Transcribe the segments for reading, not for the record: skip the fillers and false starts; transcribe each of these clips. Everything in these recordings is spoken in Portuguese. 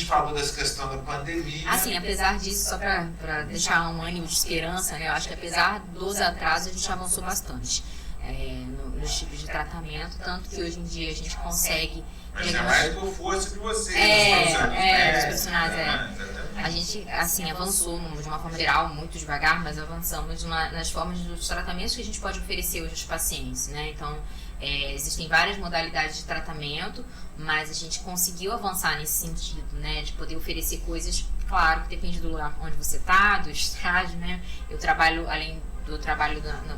gente falou dessa questão da pandemia. Assim, apesar disso, só para deixar um ânimo de esperança, né, eu acho que apesar dos atrasos, a gente avançou bastante nos tipos de tratamento, tanto que hoje em dia a gente consegue... Mas é mais por força que vocês, os profissionais, A gente, assim, avançou de uma forma geral, muito devagar, mas avançamos nas formas dos tratamentos que a gente pode oferecer hoje aos pacientes, né? Então, existem várias modalidades de tratamento, mas a gente conseguiu avançar nesse sentido, né? De poder oferecer coisas, claro, que depende do lugar onde você está, do estágio, né? Eu trabalho, além do trabalho na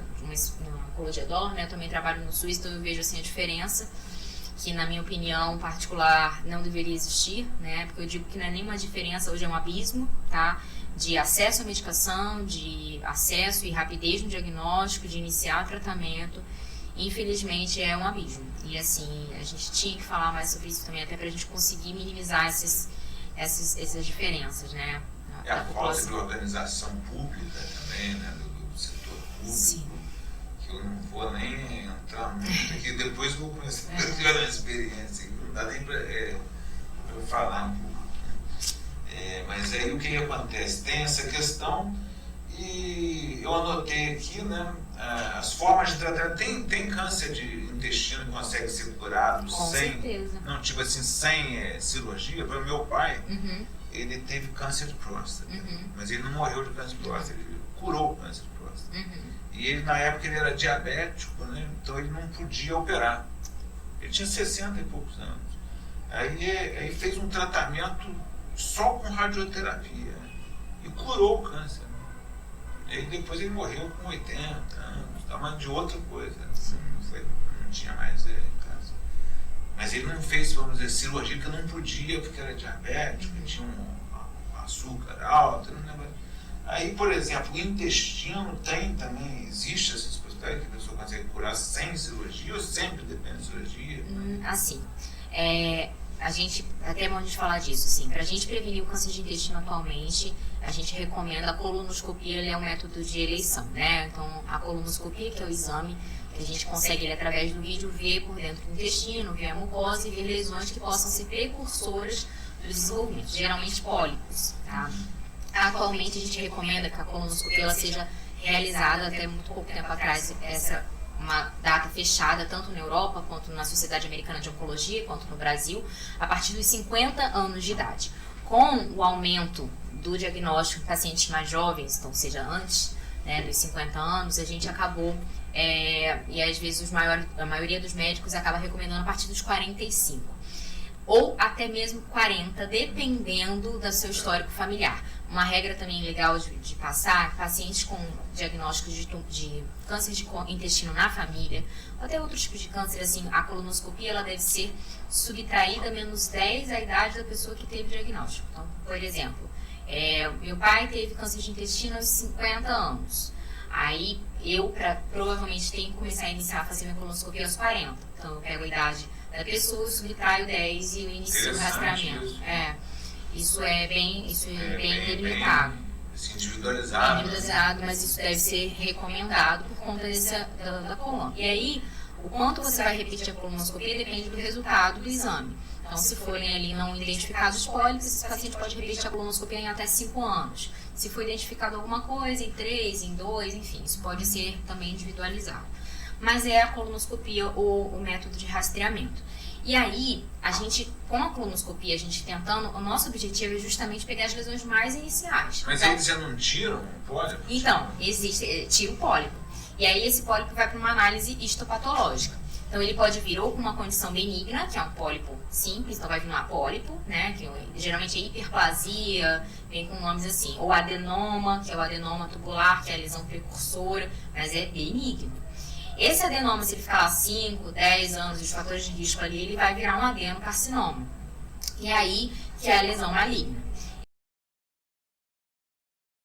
Oncologia DOR, né? Eu também trabalho no SUS, então eu vejo, assim, a diferença, que na minha opinião particular não deveria existir, né? Porque eu digo que não é nenhuma diferença, hoje é um abismo, tá? De acesso à medicação, de acesso e rapidez no diagnóstico, de iniciar o tratamento. Infelizmente é um abismo. E assim, a gente tinha que falar mais sobre isso também, até pra gente conseguir minimizar essas diferenças, né? A falta de organização pública também, né? Do setor público. Sim. Que eu não vou nem entrar muito aqui, depois eu vou começar a ter uma experiência, não dá nem para eu falar um pouco. Mas aí o que acontece? Tem essa questão e eu anotei aqui, né, as formas de tratamento. Tem câncer de intestino que consegue ser curado certeza. Não, tipo assim, sem cirurgia. Para o meu pai, ele teve câncer de próstata, mas ele não morreu de câncer de próstata, ele curou o câncer de próstata. E ele, na época, ele era diabético, né? Então ele não podia operar. Ele tinha 60 e poucos anos. Aí fez um tratamento só com radioterapia e curou o câncer. E depois ele morreu com 80 anos, mas de outra coisa. Não tinha mais câncer. Mas ele não fez, vamos dizer, cirurgia, porque não podia, porque era diabético, tinha um açúcar alto, não lembro. Aí, por exemplo, o intestino também, existe essa possibilidade que a pessoa consegue curar sem cirurgia ou sempre depende de cirurgia? Assim, a gente, até é bom a gente falar disso, assim, pra gente prevenir o câncer de intestino atualmente, a gente recomenda a colonoscopia, ele é um método de eleição, né? Então, a colonoscopia, que é o exame que a gente consegue, através do vídeo, ver por dentro do intestino, ver a mucosa e ver lesões que possam ser precursoras do desenvolvimento, geralmente pólipos, tá? Atualmente a gente recomenda que a colonoscopia ela seja realizada, até muito pouco tempo atrás, uma data fechada, tanto na Europa, quanto na Sociedade Americana de Oncologia, quanto no Brasil, a partir dos 50 anos de idade. Com o aumento do diagnóstico em pacientes mais jovens, então seja antes, né, dos 50 anos, a gente acabou, e às vezes a maioria dos médicos acaba recomendando a partir dos 45. Ou até mesmo 40, dependendo do seu histórico familiar. Uma regra também legal de passar, pacientes com diagnósticos de câncer de intestino na família, ou até outros tipos de câncer, assim, a colonoscopia ela deve ser subtraída menos 10 a idade da pessoa que teve diagnóstico. Então, por exemplo, meu pai teve câncer de intestino aos 50 anos. Aí eu provavelmente tenho que começar a iniciar a fazer minha colonoscopia aos 40. Então eu pego a idade da pessoa, subtraio 10 e eu inicio o rastreamento. Isso é bem delimitado. Individualizado. Individualizado, mas isso deve ser recomendado por conta da coluna. E aí, o quanto você vai repetir a colonoscopia depende do resultado do exame. Então, se forem ali não identificados pólipos, esse paciente pode repetir a colonoscopia em até 5 anos. Se for identificado alguma coisa, em 3, em 2, enfim, isso pode ser também individualizado. Mas é a colonoscopia o método de rastreamento. E aí, a gente, com a colonoscopia, a gente tentando, o nosso objetivo é justamente pegar as lesões mais iniciais. Mas então, eles já não tiram o pólipo? Então, tira o pólipo. E aí esse pólipo vai para uma análise histopatológica. Então ele pode vir ou com uma condição benigna, que é um pólipo simples, então vai vir um apólipo, né, que geralmente é hiperplasia, vem com nomes assim, ou adenoma, que é o adenoma tubular, que é a lesão precursora, mas é benigno. Esse adenoma, se ele ficar lá 5, 10 anos, os fatores de risco ali, ele vai virar um adenocarcinoma. E aí, que é a lesão maligna.